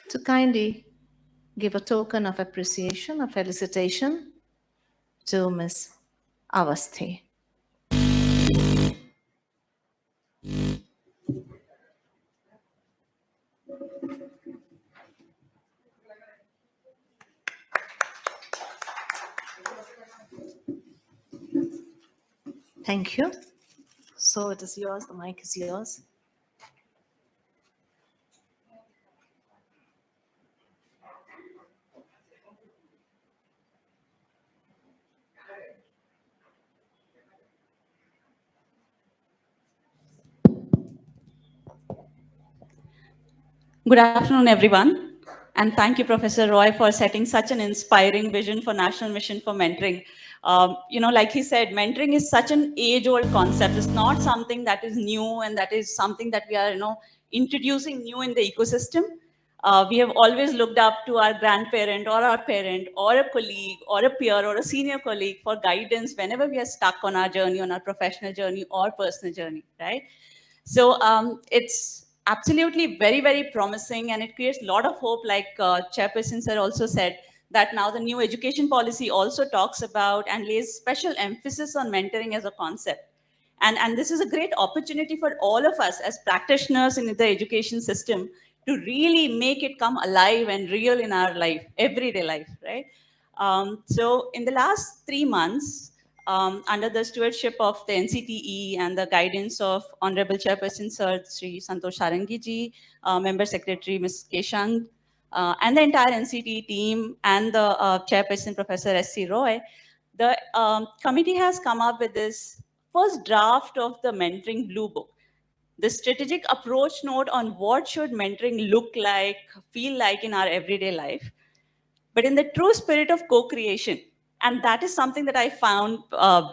to kindly give a token of appreciation, of felicitation to Ms. Avasthi. Thank you. So it is yours, the mic is yours. Good afternoon, everyone. And thank you, Professor Roy, for setting such an inspiring vision for National Mission for Mentoring. Like he said, mentoring is such an age-old concept. It's not something that is new and that is something that we are, introducing new in the ecosystem. We have always looked up to our grandparent or our parent or a colleague or a peer or a senior colleague for guidance whenever we are stuck on our journey, on our professional journey or personal journey, right? So it's absolutely very, very promising, and it creates a lot of hope, like Chairperson sir also said, that now the new education policy also talks about and lays special emphasis on mentoring as a concept. And this is a great opportunity for all of us as practitioners in the education system to really make it come alive and real in our life, everyday life, right? So in the last 3 months, under the stewardship of the NCTE and the guidance of Honorable Chairperson Sir Sri Santosh Sarangi ji, Member Secretary Ms. Keshang, and the entire NCTE team and the Chairperson Professor S.C. Roy, the committee has come up with this first draft of the Mentoring Blue Book, the strategic approach note on what should mentoring look like, feel like in our everyday life, but in the true spirit of co-creation. And that is something that I found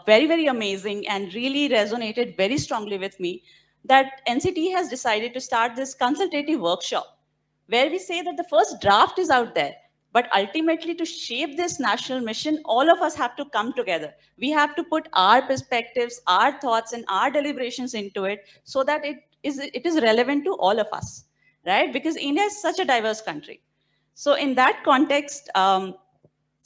very, very amazing and really resonated very strongly with me, that NCT has decided to start this consultative workshop where we say that the first draft is out there, but ultimately to shape this national mission, all of us have to come together. We have to put our perspectives, our thoughts, and our deliberations into it so that it is relevant to all of us, right? Because India is such a diverse country. So in that context,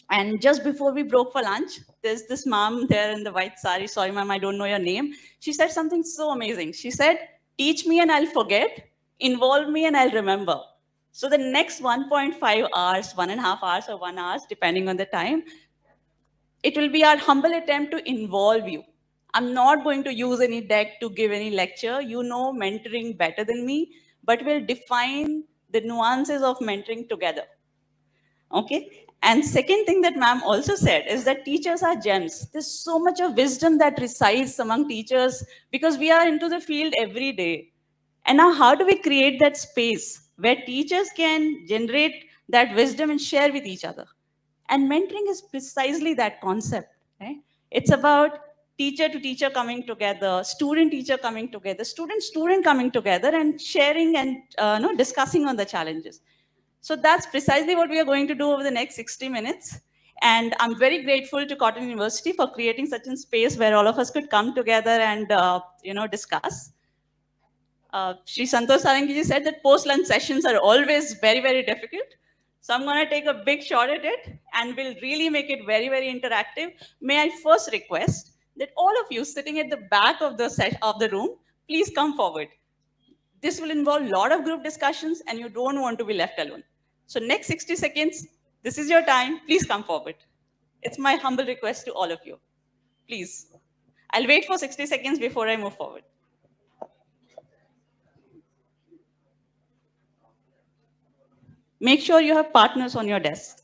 and just before we broke for lunch, there's this mom there in the white sari. Sorry, ma'am, I don't know your name. She said something so amazing. She said, "Teach me and I'll forget, involve me and I'll remember." So the next 1.5 hours, 1.5 hours, or 1 hour, depending on the time, it will be our humble attempt to involve you. I'm not going to use any deck to give any lecture. You know mentoring better than me, but we'll define the nuances of mentoring together. Okay. And second thing that ma'am also said is that teachers are gems. There's so much of wisdom that resides among teachers because we are into the field every day. And now, how do we create that space where teachers can generate that wisdom and share with each other? And mentoring is precisely that concept. Right? It's about teacher to teacher coming together, student teacher coming together, student coming together, and sharing and discussing on the challenges. So that's precisely what we are going to do over the next 60 minutes. And I'm very grateful to Cotton University for creating such a space where all of us could come together and discuss. Sri Santosh Sarangi said that post-lunch sessions are always very, very difficult. So I'm going to take a big shot at it and we'll really make it very, very interactive. May I first request that all of you sitting at the back of the room, please come forward. This will involve a lot of group discussions and you don't want to be left alone. So next 60 seconds, this is your time. Please come forward. It's my humble request to all of you. Please. I'll wait for 60 seconds before I move forward. Make sure you have partners on your desk.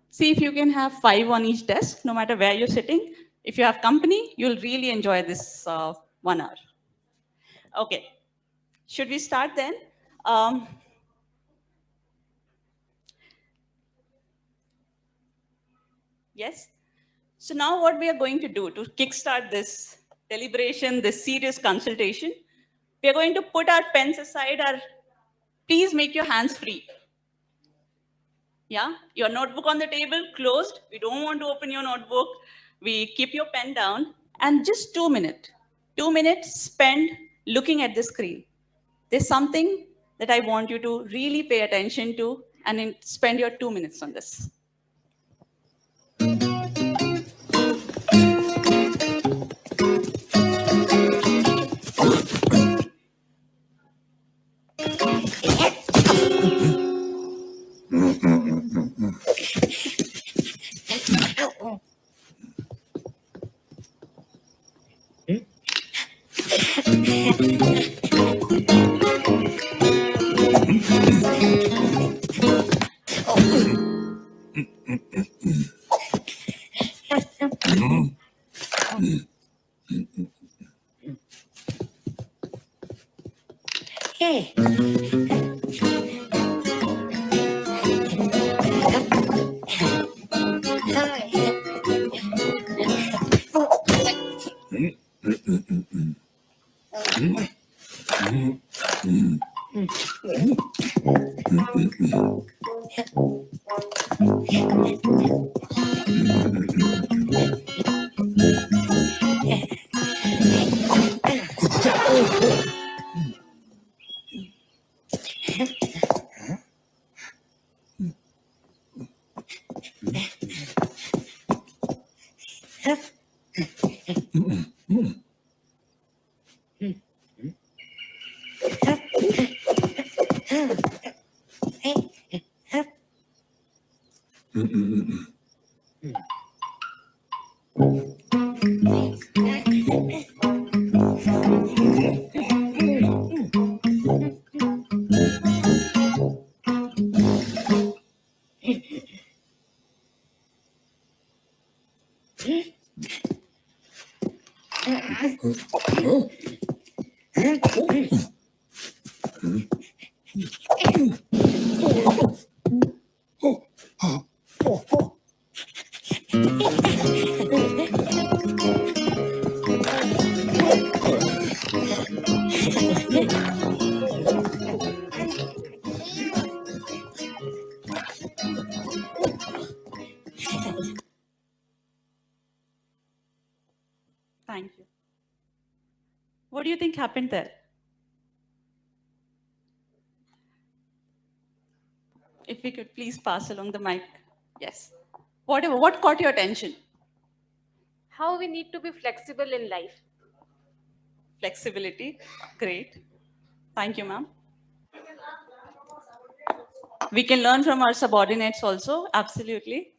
See if you can have 5 on each desk, no matter where you're sitting. If you have company, you'll really enjoy this 1 hour. Okay. Should we start then? Um, yes? So now what we are going to do to kickstart this deliberation, this serious consultation, We are going to put our pens aside. Please make your hands free. Yeah, your notebook on the table, closed. We don't want to open your notebook. We keep your pen down and just 2 minutes. 2 minutes spent looking at the screen. There's something that I want you to really pay attention to and spend your 2 minutes on this. Thank you. What do you think happened there? If we could please pass along the mic. Yes. What caught your attention? How we need to be flexible in life. Flexibility. Great. Thank you, ma'am. We can learn from our subordinates also. Absolutely.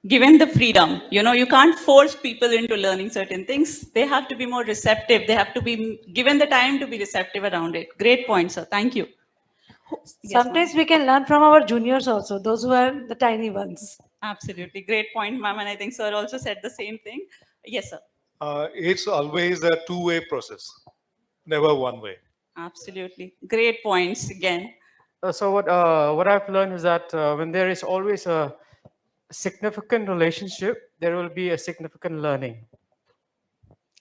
Given the freedom, you can't force people into learning certain things. They have to be more receptive. They have to be given the time to be receptive around it. Great point, sir. Thank you. Yes, Sometimes we can learn from our juniors also, those who are the tiny ones. absolutely. Great point, ma'am. And I think sir also said the same thing. Yes, sir. It's always a two-way process, never one way. Absolutely. Great points again. So what I've learned is that when there is always a significant relationship, there will be a significant learning.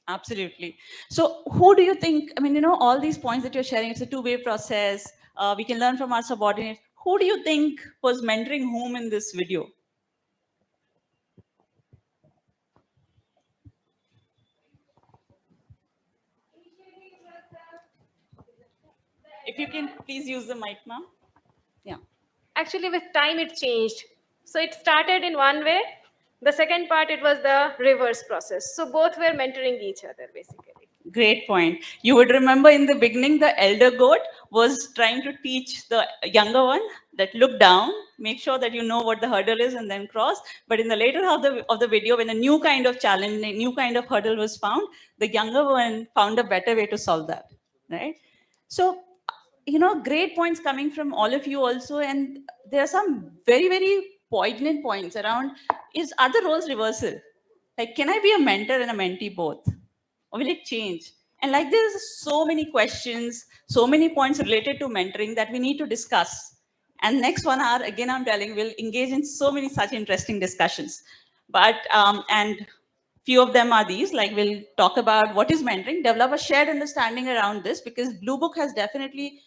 Absolutely. So who do you think, all these points that you're sharing, it's a two-way process. We can learn from our subordinates. Who do you think was mentoring whom in this video? If you can please use the mic, ma'am. Yeah. Actually, with time, it changed. So it started in one way. The second part, it was the reverse process. So both were mentoring each other, basically. Great point. You would remember in the beginning, the elder goat was trying to teach the younger one that look down, make sure that you know what the hurdle is and then cross. But in the later half of the video, when a new kind of challenge, a new kind of hurdle was found, the younger one found a better way to solve that, right? So, great points coming from all of you also. And there are some very, very poignant points around, are the roles reversal? Like, can I be a mentor and a mentee both? Or will it change? And like there's so many questions, so many points related to mentoring that we need to discuss. And next 1 hour, again, I'm telling, we'll engage in so many such interesting discussions. But, and few of them are these, like we'll talk about what is mentoring, develop a shared understanding around this, because Blue Book has definitely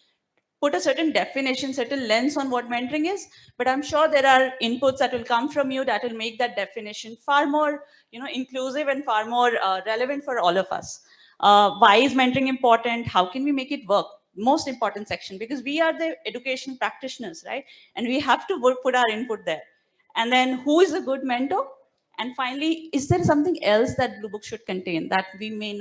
put a certain definition, certain lens on what mentoring is, but I'm sure there are inputs that will come from you that will make that definition far more, inclusive and far more relevant for all of us. Why is mentoring important? How can we make it work? Most important section, because we are the education practitioners, right? And we have to put our input there. And then who is a good mentor? And finally, is there something else that Blue Book should contain that we may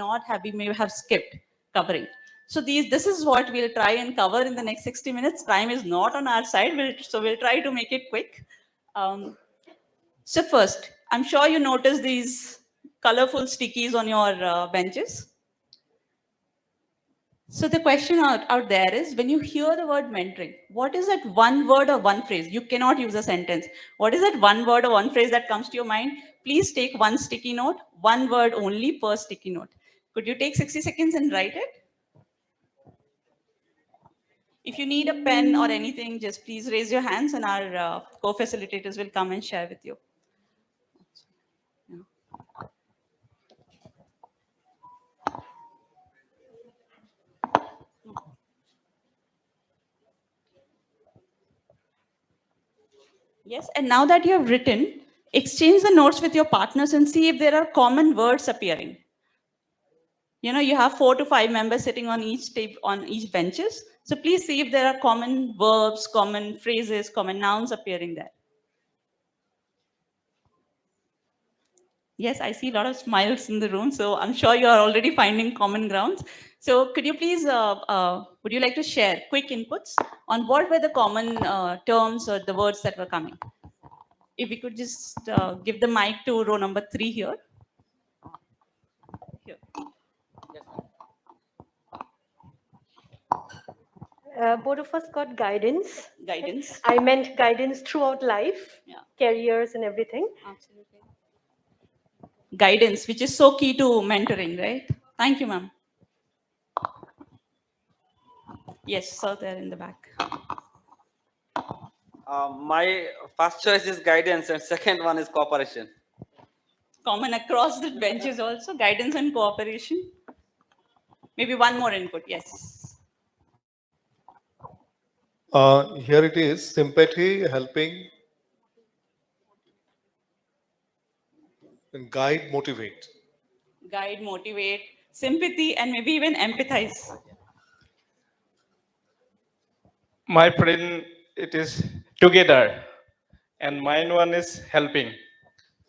have skipped covering? So this is what we'll try and cover in the next 60 minutes. Time is not on our side, so we'll try to make it quick. So first, I'm sure you noticed these colorful stickies on your benches. So the question out there is, when you hear the word mentoring, what is that one word or one phrase? You cannot use a sentence. What is that one word or one phrase that comes to your mind? Please take one sticky note, one word only per sticky note. Could you take 60 seconds and write it? If you need a pen or anything, just please raise your hands and our co-facilitators will come and share with you. Yes, and now that you have written, exchange the notes with your partners and see if there are common words appearing. You have 4 to 5 members sitting on each benches. So please see if there are common verbs, common phrases, common nouns appearing there. Yes, I see a lot of smiles in the room, so I'm sure you are already finding common grounds. So could you please, would you like to share quick inputs on what were the common terms or the words that were coming? If we could just give the mic to row number 3 here. Both of us got guidance. Guidance. I meant guidance throughout life, Yeah. careers and everything. Absolutely. Guidance, which is so key to mentoring, right? Thank you, ma'am. Yes, sir, there in the back. My first choice is guidance and second one is cooperation. Common across the benches also, guidance and cooperation. Maybe one more input, yes. Here it is, sympathy, helping, and guide, motivate. Guide, motivate, sympathy, and maybe even empathize. My friend, it is together, and mine one is helping.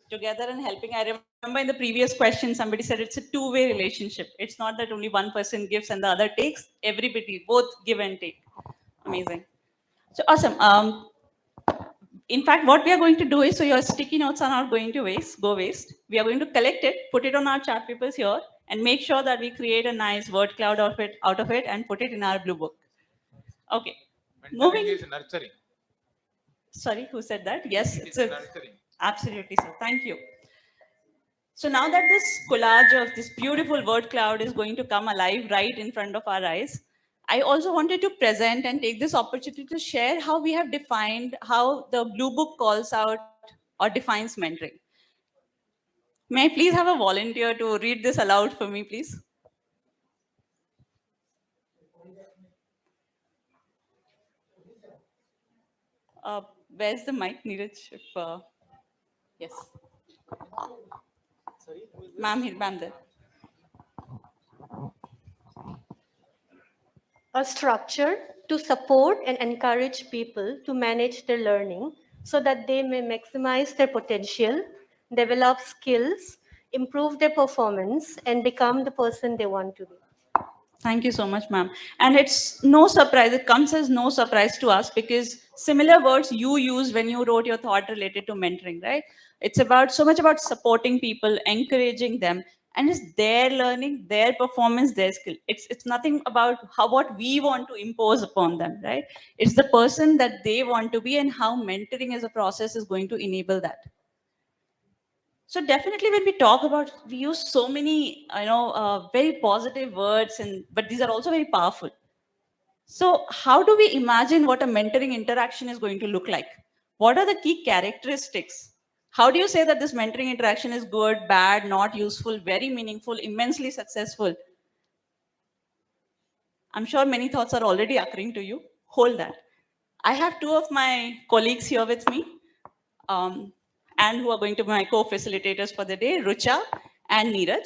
Together and helping. I remember in the previous question, somebody said it's a two-way relationship. It's not that only one person gives and the other takes. Everybody, both give and take. Amazing. So awesome. In fact, what we are going to do is, so your sticky notes are not going to go waste. We are going to collect it, put it on our chart papers here, and make sure that we create a nice word cloud out of it and put it in our Blue Book. Okay. Moving. Is nurturing. Sorry, who said that? Yes, it's a nurturing. Absolutely, sir. Thank you. So now that this collage of this beautiful word cloud is going to come alive right in front of our eyes, I also wanted to present and take this opportunity to share how we have defined, how the Blue Book calls out or defines mentoring. May I please have a volunteer to read this aloud for me, please? Where's the mic, Neeraj? Yes. Sorry, Ma'am there. A structure to support and encourage people to manage their learning so that they may maximize their potential, develop skills, improve their performance, and become the person they want to be. Thank you so much, ma'am. And it's no surprise, it comes as no surprise to us because similar words you used when you wrote your thought related to mentoring, right? It's about so much about supporting people, encouraging them, and it's their learning, their performance, their skill. It's nothing about what we want to impose upon them, right? It's the person that they want to be and how mentoring as a process is going to enable that. So definitely when we talk about, we use so many, very positive words, but these are also very powerful. So how do we imagine what a mentoring interaction is going to look like? What are the key characteristics? How do you say that this mentoring interaction is good, bad, not useful, very meaningful, immensely successful? I'm sure many thoughts are already occurring to you. Hold that. I have two of my colleagues here with me, and who are going to be my co-facilitators for the day, Rucha and Neeraj.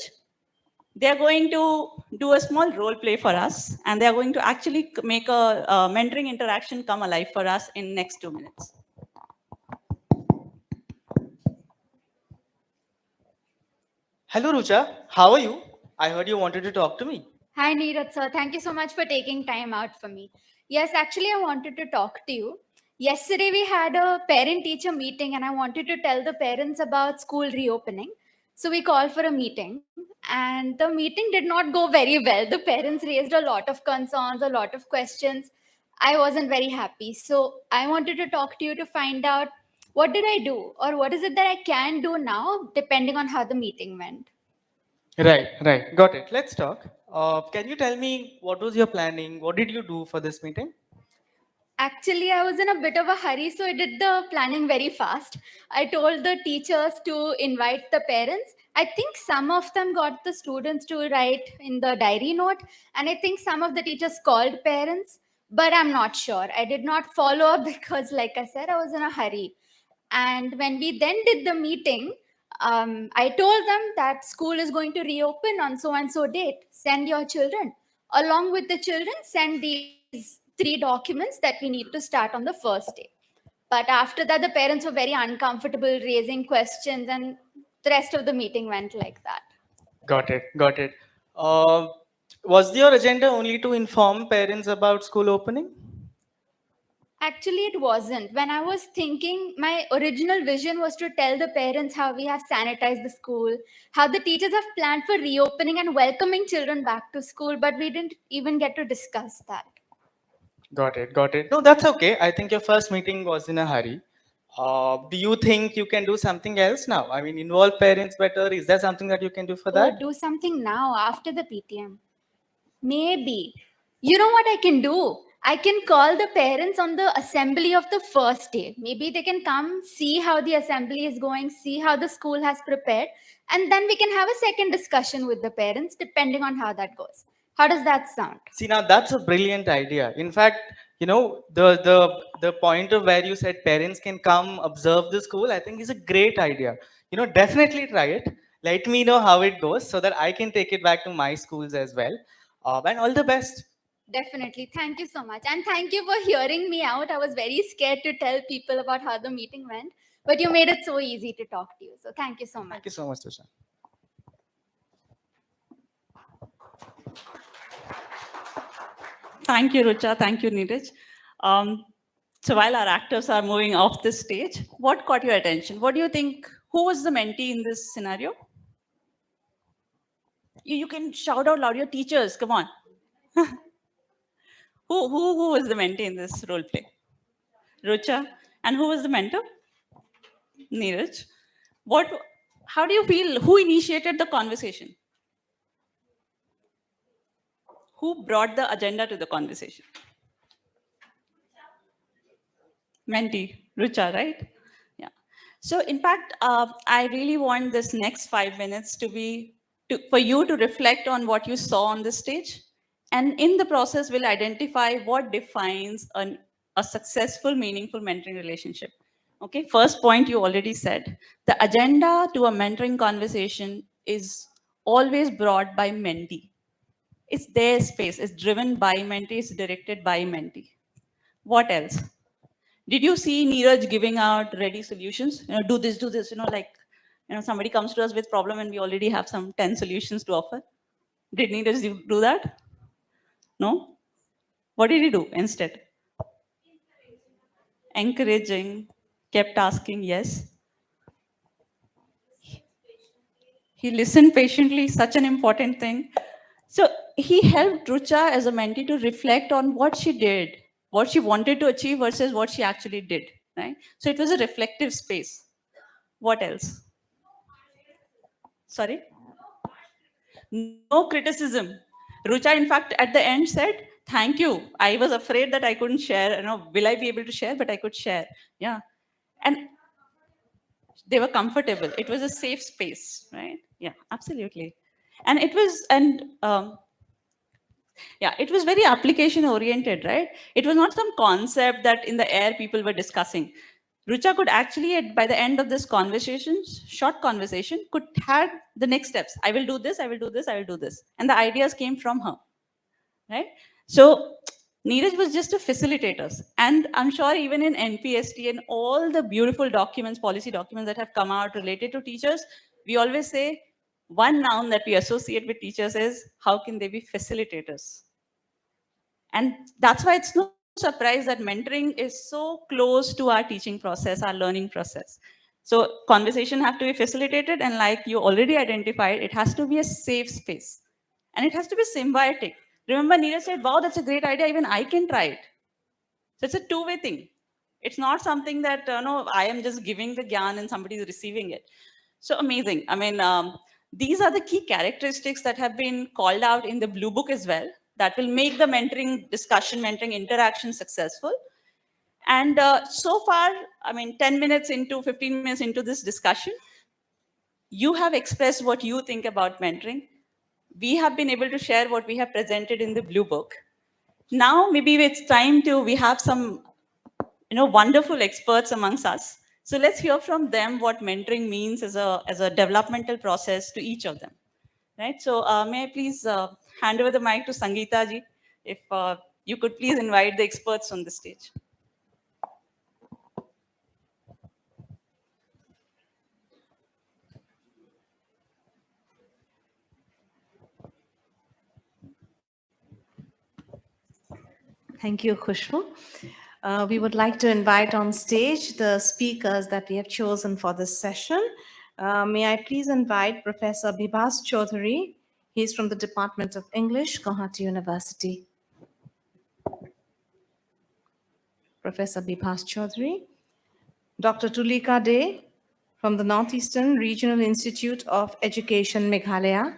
They are going to do a small role play for us, and they are going to actually make a mentoring interaction come alive for us in next 2 minutes. Hello, Rucha. How are you? I heard you wanted to talk to me. Hi, Neeraj sir. Thank you so much for taking time out for me. Yes, actually, I wanted to talk to you. Yesterday, we had a parent-teacher meeting, and I wanted to tell the parents about school reopening. So we called for a meeting, and the meeting did not go very well. The parents raised a lot of concerns, a lot of questions. I wasn't very happy. So I wanted to talk to you to find out what did I do, or what is it that I can do now, depending on how the meeting went. Right. Got it. Let's talk. Can you tell me what was your planning? What did you do for this meeting? Actually, I was in a bit of a hurry, so I did the planning very fast. I told the teachers to invite the parents. I think some of them got the students to write in the diary note, and I think some of the teachers called parents, but I'm not sure. I did not follow up because, like I said, I was in a hurry. And when we then did the meeting, I told them that school is going to reopen on so and so date. Send your children. Along with the children, send these 3 documents that we need to start on the first day. But after that, the parents were very uncomfortable raising questions, and the rest of the meeting went like that. Got it. Was your agenda only to inform parents about school opening? Actually, it wasn't. When I was thinking, my original vision was to tell the parents how we have sanitized the school, how the teachers have planned for reopening and welcoming children back to school, but we didn't even get to discuss that. Got it. No, that's okay. I think your first meeting was in a hurry. Do you think you can do something else now? I mean, involve parents better. Is there something that you can do for Or that? do something now after the PTM. Maybe. You know what I can do? I can call the parents on the assembly of the first day. Maybe they can come, see how the assembly is going, see how the school has prepared, and then we can have a second discussion with the parents depending on how that goes. How does that sound? See, now that's a brilliant idea. In fact, the point of where you said parents can come observe the school, I think is a great idea. Definitely try it. Let me know how it goes so that I can take it back to my schools as well. And all the best. Definitely. Thank you so much. And thank you for hearing me out. I was very scared to tell people about how the meeting went, but you made it so easy to talk to you. So thank you so much. Thank you so much, Tusha. Thank you, Rucha. Thank you, Neeraj. So while our actors are moving off the stage, what caught your attention? What do you think? Who was the mentee in this scenario? You can shout out loud. Your teachers, come on. Who was the mentee in this role play? Rucha. And who was the mentor? Neeraj. How do you feel? Who initiated the conversation? Who brought the agenda to the conversation? Mentee, Rucha, right? Yeah. So in fact, I really want this next 5 minutes to be for you to reflect on what you saw on the stage. And in the process, we'll identify what defines a successful, meaningful mentoring relationship. Okay, first point you already said. The agenda to a mentoring conversation is always brought by mentee. It's their space. It's driven by mentee. It's directed by mentee. What else? Did you see Neeraj giving out ready solutions? Do this, like, somebody comes to us with problem and we already have some 10 solutions to offer. Did Neeraj do that? No? What did he do instead? Encouraging, kept asking, yes. He listened patiently, such an important thing. So he helped Rucha as a mentee to reflect on what she did, what she wanted to achieve versus what she actually did, right? So it was a reflective space. What else? Sorry? No criticism. Rucha, in fact, at the end said, thank you. I was afraid that I couldn't share. Will I be able to share? But I could share. Yeah. And they were comfortable. It was a safe space, right? Yeah, absolutely. And it was, yeah, it was very application oriented, right? It was not some concept that in the air people were discussing. Rucha could actually, by the end of this conversation, short conversation, could have the next steps. I will do this, I will do this, I will do this. And the ideas came from her, right? So Neeraj was just a facilitator. And I'm sure even in NPST and all the beautiful documents, policy documents that have come out related to teachers, we always say one noun that we associate with teachers is, how can they be facilitators? And that's why it's no surprise that mentoring is so close to our teaching process, our learning process. So conversation have to be facilitated, and like you already identified, it has to be a safe space. And it has to be symbiotic. Remember, Neeraj said, wow, that's a great idea, even I can try it. So it's a two-way thing. It's not something that, no, I am just giving the gyan and somebody is receiving it. So amazing. I mean, these are the key characteristics that have been called out in the Blue Book as well, that will make the mentoring discussion, mentoring interaction successful. And so far, I mean, 10 minutes into, 15 minutes into this discussion, you have expressed what you think about mentoring. We have been able to share what we have presented in the Blue Book. Now, maybe it's time we have some, wonderful experts amongst us. So let's hear from them what mentoring means as a developmental process to each of them. Right. So may I please hand over the mic to Sangeeta ji, if you could please invite the experts on the stage. Thank you, Khushbu. We would like to invite on stage the speakers that we have chosen for this session. May I please invite Professor Bibhas Chaudhary. He's from the Department of English, Gauhati University. Professor Bibhas Chaudhary. Dr. Tulika De from the Northeastern Regional Institute of Education, Meghalaya.